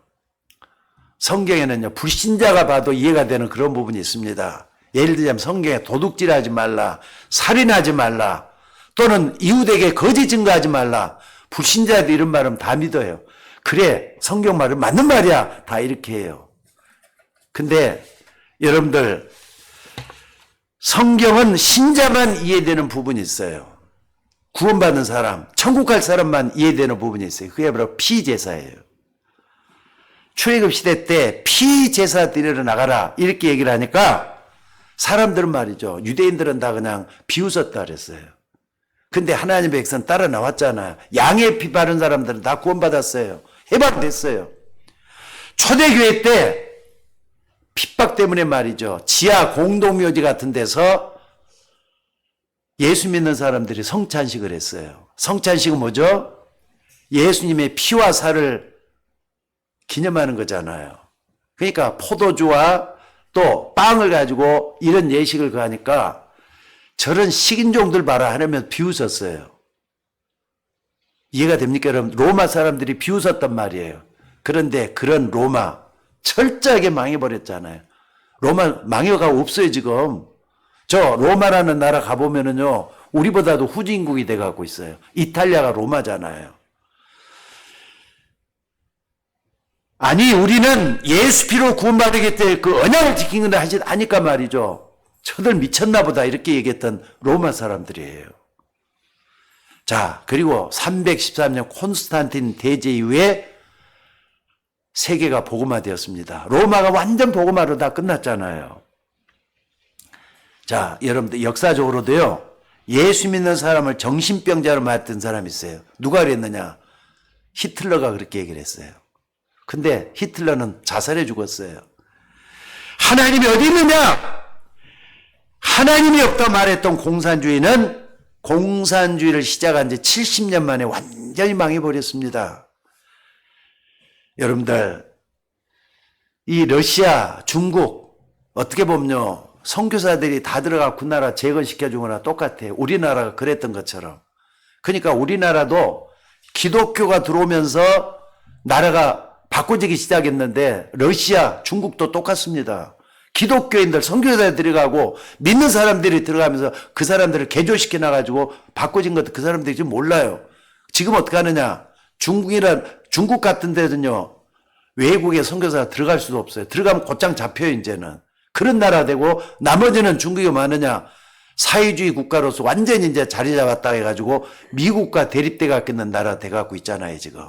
성경에는요 불신자가 봐도 이해가 되는 그런 부분이 있습니다. 예를 들자면 성경에 도둑질하지 말라, 살인하지 말라, 또는 이웃에게 거짓 증거하지 말라. 불신자도 이런 말은 다 믿어요. 그래 성경 말은 맞는 말이야 다 이렇게 해요. 근데 여러분들 성경은 신자만 이해되는 부분이 있어요. 구원받는 사람, 천국 갈 사람만 이해되는 부분이 있어요. 그게 바로 피제사예요. 출애굽 시대 때 피제사 드리러 나가라 이렇게 얘기를 하니까 사람들은 말이죠. 유대인들은 다 그냥 비웃었다 그랬어요. 근데 하나님의 백성 따라 나왔잖아요. 양의 피 바른 사람들은 다 구원받았어요. 해방됐어요. 초대교회 때 핍박 때문에 말이죠. 지하 공동묘지 같은 데서 예수 믿는 사람들이 성찬식을 했어요. 성찬식은 뭐죠? 예수님의 피와 살을 기념하는 거잖아요. 그러니까 포도주와 또 빵을 가지고 이런 예식을 가니까 저런 식인종들 봐라 하면 비웃었어요. 이해가 됩니까 여러분? 로마 사람들이 비웃었단 말이에요. 그런데 그런 로마 철저하게 망해버렸잖아요. 로마 망해가고 없어요 지금. 저 로마라는 나라 가보면은요 우리보다도 후진국이 돼가고 있어요. 이탈리아가 로마잖아요. 아니 우리는 예수 피로 구원받으겠다 그 언약을 지키는 걸 하지 않으니까 말이죠. 저들 미쳤나 보다 이렇게 얘기했던 로마 사람들이에요. 자 그리고 313년 콘스탄틴 대제 이후에 세계가 복음화되었습니다. 로마가 완전 복음화로 다 끝났잖아요. 자 여러분들 역사적으로도요 예수 믿는 사람을 정신병자로 맞던 사람이 있어요. 누가 그랬느냐? 히틀러가 그렇게 얘기를 했어요. 근데 히틀러는 자살해 죽었어요. 하나님이 어디 있느냐? 하나님이 없다 말했던 공산주의는 공산주의를 시작한 지 70년 만에 완전히 망해버렸습니다. 여러분들 이 러시아, 중국 어떻게 보면요 선교사들이 다 들어가 그 나라 재건시켜준 거나 똑같아요. 우리나라가 그랬던 것처럼. 그러니까 우리나라도 기독교가 들어오면서 나라가 바꿔지기 시작했는데 러시아, 중국도 똑같습니다. 기독교인들, 선교사에 들어가고 믿는 사람들이 들어가면서 그 사람들을 개조시켜 놔가지고 바꿔진 것도 그 사람들이 지금 몰라요. 지금 어떻게 하느냐? 중국 같은 데는요 외국에 선교사가 들어갈 수도 없어요. 들어가면 곧장 잡혀요 이제는. 그런 나라 되고 나머지는 중국이 많으냐? 사회주의 국가로서 완전히 이제 자리 잡았다 해가지고 미국과 대립돼 갖겠는 나라 돼갖고 있잖아요 지금.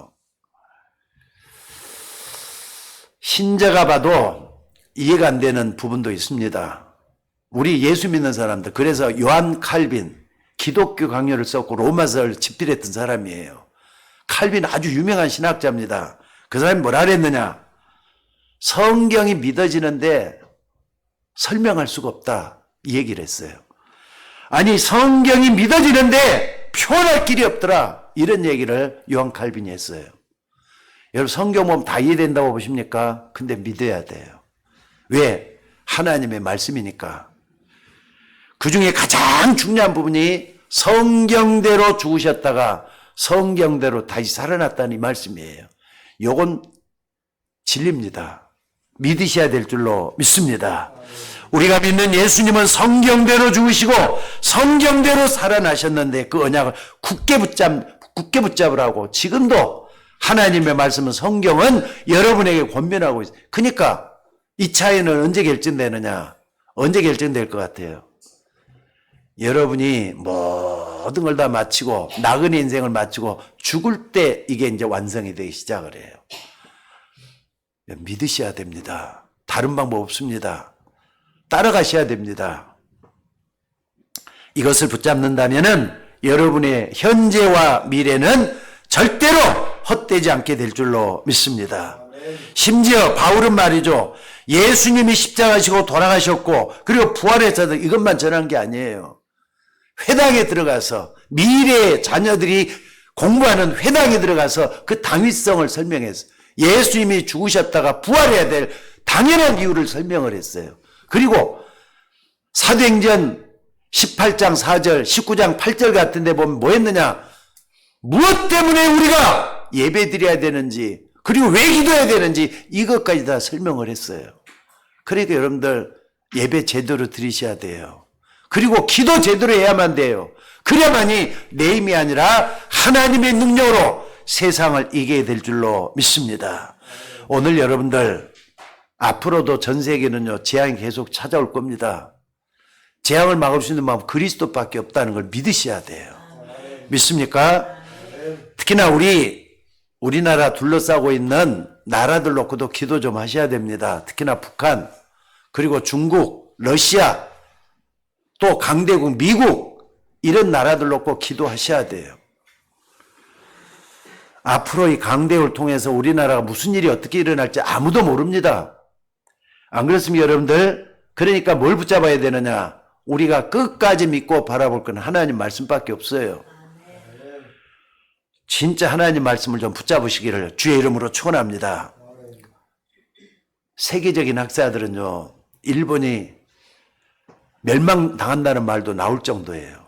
신자가 봐도 이해가 안 되는 부분도 있습니다. 우리 예수 믿는 사람들 그래서 요한 칼빈 기독교 강요를 썼고 로마서를 집필했던 사람이에요. 칼빈 아주 유명한 신학자입니다. 그 사람이 뭐라 그랬느냐? 성경이 믿어지는데 설명할 수가 없다 이 얘기를 했어요. 아니 성경이 믿어지는데 표현할 길이 없더라 이런 얘기를 요한 칼빈이 했어요. 여러분 성경 보면 다 이해된다고 보십니까? 근데 믿어야 돼요. 왜? 하나님의 말씀이니까. 그 중에 가장 중요한 부분이 성경대로 죽으셨다가 성경대로 다시 살아났다는 이 말씀이에요. 요건 진리입니다. 믿으셔야 될 줄로 믿습니다. 우리가 믿는 예수님은 성경대로 죽으시고 성경대로 살아나셨는데 그 언약을 굳게 붙잡으라고 지금도 하나님의 말씀은 성경은 여러분에게 권면하고 있어요. 그러니까 이 차이는 언제 결정되느냐? 언제 결정될 것 같아요? 여러분이 모든 걸 다 마치고 나그네 인생을 마치고 죽을 때 이게 이제 완성이 되기 시작을 해요. 믿으셔야 됩니다. 다른 방법 없습니다. 따라가셔야 됩니다. 이것을 붙잡는다면은 여러분의 현재와 미래는 절대로 헛되지 않게 될 줄로 믿습니다. 심지어 바울은 말이죠. 예수님이 십자가시고 돌아가셨고 그리고 부활해서 이것만 전한 게 아니에요. 회당에 들어가서 미래의 자녀들이 공부하는 회당에 들어가서 그 당위성을 설명했어요. 예수님이 죽으셨다가 부활해야 될 당연한 이유를 설명을 했어요. 그리고 사도행전 18장 4절, 19장 8절 같은 데 보면 뭐 했느냐? 무엇 때문에 우리가 예배 드려야 되는지 그리고 왜 기도해야 되는지 이것까지 다 설명을 했어요. 그러니까 여러분들 예배 제대로 드리셔야 돼요. 그리고 기도 제대로 해야만 돼요. 그래야만이 내 힘이 아니라 하나님의 능력으로 세상을 이기게 될 줄로 믿습니다. 오늘 여러분들 앞으로도 전 세계는요 재앙이 계속 찾아올 겁니다. 재앙을 막을 수 있는 방법 그리스도밖에 없다는 걸 믿으셔야 돼요. 믿습니까? 특히나 우리나라 둘러싸고 있는 나라들 놓고도 기도 좀 하셔야 됩니다. 특히나 북한, 그리고 중국, 러시아, 또 강대국 미국 이런 나라들 놓고 기도하셔야 돼요. 앞으로 이 강대국을 통해서 우리나라가 무슨 일이 어떻게 일어날지 아무도 모릅니다. 안 그렇습니까 여러분들? 그러니까 뭘 붙잡아야 되느냐? 우리가 끝까지 믿고 바라볼 건 하나님 말씀밖에 없어요. 진짜 하나님 말씀을 좀 붙잡으시기를 주의 이름으로 축원합니다. 세계적인 학자들은요 일본이 멸망당한다는 말도 나올 정도예요.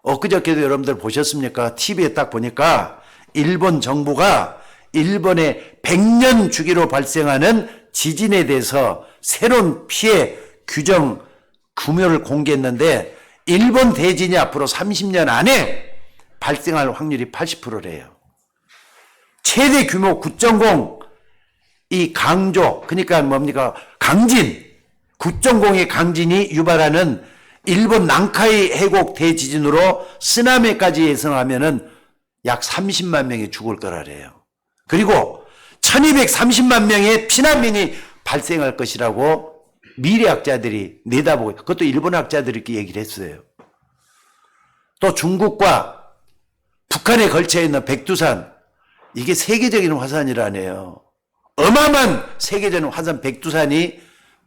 엊그저께도 여러분들 보셨습니까? TV에 딱 보니까 일본 정부가 일본의 100년 주기로 발생하는 지진에 대해서 새로운 피해 규정 규모를 공개했는데 일본 대진이 앞으로 30년 안에 발생할 확률이 80%래요. 최대 규모 9.0 이 강조, 그러니까 뭡니까? 강진, 9.0의 강진이 유발하는 일본 난카이 해곡 대지진으로 쓰나미까지 예상하면은 약 30만 명이 죽을 거라래요. 그리고 1230만 명의 피난민이 발생할 것이라고 미래학자들이 내다보고, 그것도 일본 학자들이 이렇게 얘기를 했어요. 또 중국과 북한에 걸쳐 있는 백두산, 이게 세계적인 화산이라네요. 어마어마한 세계적인 화산 백두산이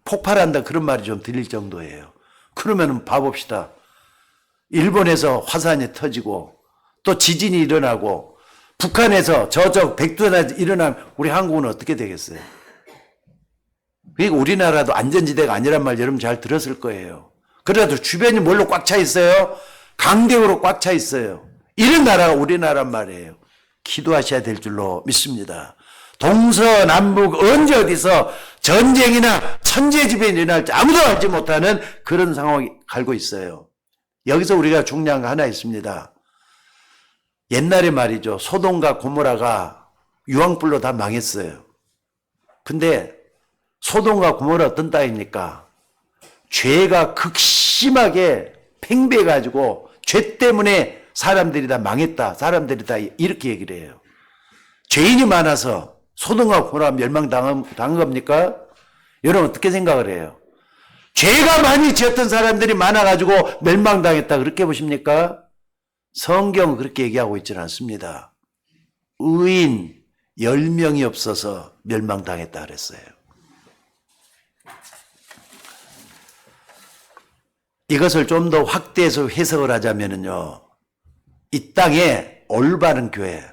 폭발한다, 그런 말이 좀 들릴 정도예요. 그러면 봐봅시다. 일본에서 화산이 터지고 또 지진이 일어나고 북한에서 저쪽 백두산이 일어나면 우리 한국은 어떻게 되겠어요? 그러니까 우리나라도 안전지대가 아니란 말 여러분 잘 들었을 거예요. 그래도 주변이 뭘로 꽉 차 있어요? 강대우로 꽉 차 있어요. 이런 나라가 우리나라란 말이에요. 기도하셔야 될 줄로 믿습니다. 동서남북 언제 어디서 전쟁이나 천재지변이 일어날지 아무도 알지 못하는 그런 상황이 갈고 있어요. 여기서 우리가 중요한 거 하나 있습니다. 옛날에 말이죠. 소돔과 고모라가 유황불로 다 망했어요. 근데 소돔과 고모라 어떤 땅입니까? 죄가 극심하게 팽배해가지고 죄 때문에 사람들이 다 망했다. 사람들이 다 이렇게 얘기를 해요. 죄인이 많아서 소돔과 고모라 멸망당한 겁니까? 여러분 어떻게 생각을 해요? 죄가 많이 지었던 사람들이 많아가지고 멸망당했다 그렇게 보십니까? 성경은 그렇게 얘기하고 있지는 않습니다. 의인 10명이 없어서 멸망당했다 그랬어요. 이것을 좀 더 확대해서 해석을 하자면요, 이 땅에 올바른 교회,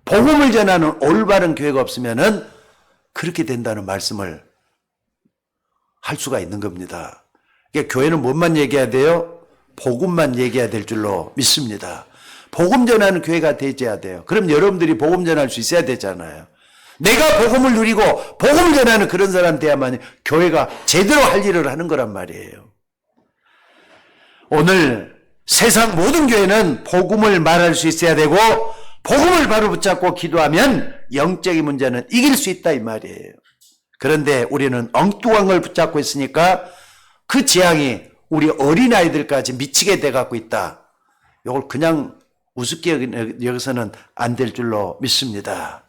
복음을 전하는 올바른 교회가 없으면은 그렇게 된다는 말씀을 할 수가 있는 겁니다. 그러니까 교회는 뭔만 얘기해야 돼요? 복음만 얘기해야 될 줄로 믿습니다. 복음 전하는 교회가 되어야 돼요. 그럼 여러분들이 복음 전할 수 있어야 되잖아요. 내가 복음을 누리고 복음을 전하는 그런 사람 돼야만 교회가 제대로 할 일을 하는 거란 말이에요. 오늘 세상 모든 교회는 복음을 말할 수 있어야 되고 복음을 바로 붙잡고 기도하면 영적인 문제는 이길 수 있다 이 말이에요. 그런데 우리는 엉뚱한 걸 붙잡고 있으니까 그 재앙이 우리 어린아이들까지 미치게 돼갖고 있다. 이걸 그냥 우습게 여기서는 안 될 줄로 믿습니다.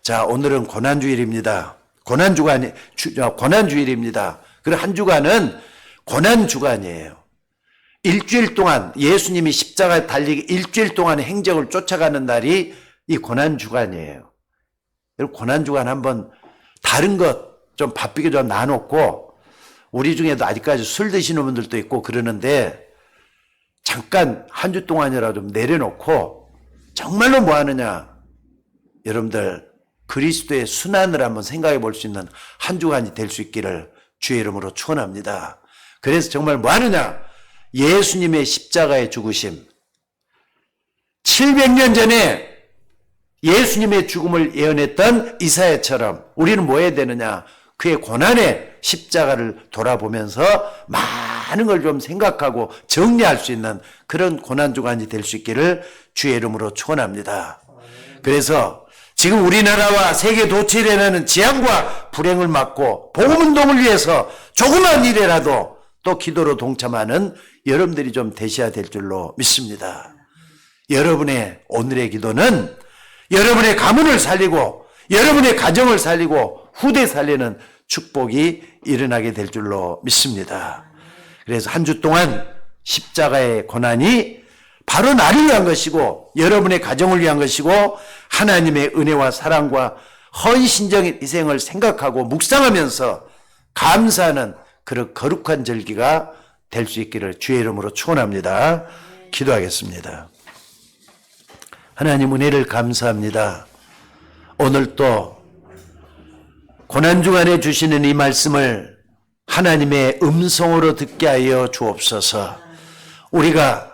자, 오늘은 고난주일입니다. 고난주일입니다. 그리고 한 주간은 고난주간이에요. 일주일 동안 예수님이 십자가에 달리기 일주일 동안의 행적을 쫓아가는 날이 이 고난주간이에요. 여러분 고난주간 한번 다른 것 좀 바쁘게 좀 놔놓고, 우리 중에도 아직까지 술 드시는 분들도 있고 그러는데 잠깐 한 주 동안이라도 좀 내려놓고 정말로 뭐 하느냐, 여러분들 그리스도의 순환을 한번 생각해 볼 수 있는 한 주간이 될 수 있기를 주의 이름으로 축원합니다. 그래서 정말 뭐 하느냐, 예수님의 십자가의 죽으심, 700년 전에 예수님의 죽음을 예언했던 이사야처럼 우리는 뭐 해야 되느냐, 그의 고난의 십자가를 돌아보면서 많은 걸 좀 생각하고 정리할 수 있는 그런 고난주간이 될 수 있기를 주의 이름으로 축원합니다. 그래서 지금 우리나라와 세계 도처에 일어나는 재앙과 불행을 막고 복음운동을 위해서 조그만 일이라도 또 기도로 동참하는 여러분들이 좀 되셔야 될 줄로 믿습니다. 여러분의 오늘의 기도는 여러분의 가문을 살리고 여러분의 가정을 살리고 후대 살리는 축복이 일어나게 될 줄로 믿습니다. 그래서 한 주 동안 십자가의 고난이 바로 나를 위한 것이고 여러분의 가정을 위한 것이고 하나님의 은혜와 사랑과 헌신적인 희생을 생각하고 묵상하면서 감사하는 그런 거룩한 절기가 될 수 있기를 주의 이름으로 축원합니다. 기도하겠습니다. 하나님 은혜를 감사합니다. 오늘 또 고난주간에 주시는 이 말씀을 하나님의 음성으로 듣게 하여 주옵소서. 우리가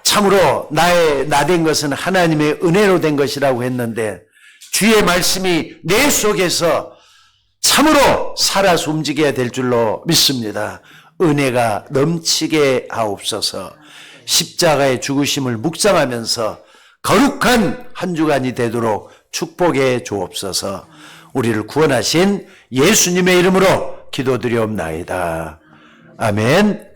참으로 나된 것은 하나님의 은혜로 된 것이라고 했는데 주의 말씀이 내 속에서 참으로 살아서 움직여야 될 줄로 믿습니다. 은혜가 넘치게 하옵소서. 십자가의 죽으심을 묵상하면서 거룩한 한 주간이 되도록 축복해 주옵소서. 우리를 구원하신 예수님의 이름으로 기도드리옵나이다. 아멘.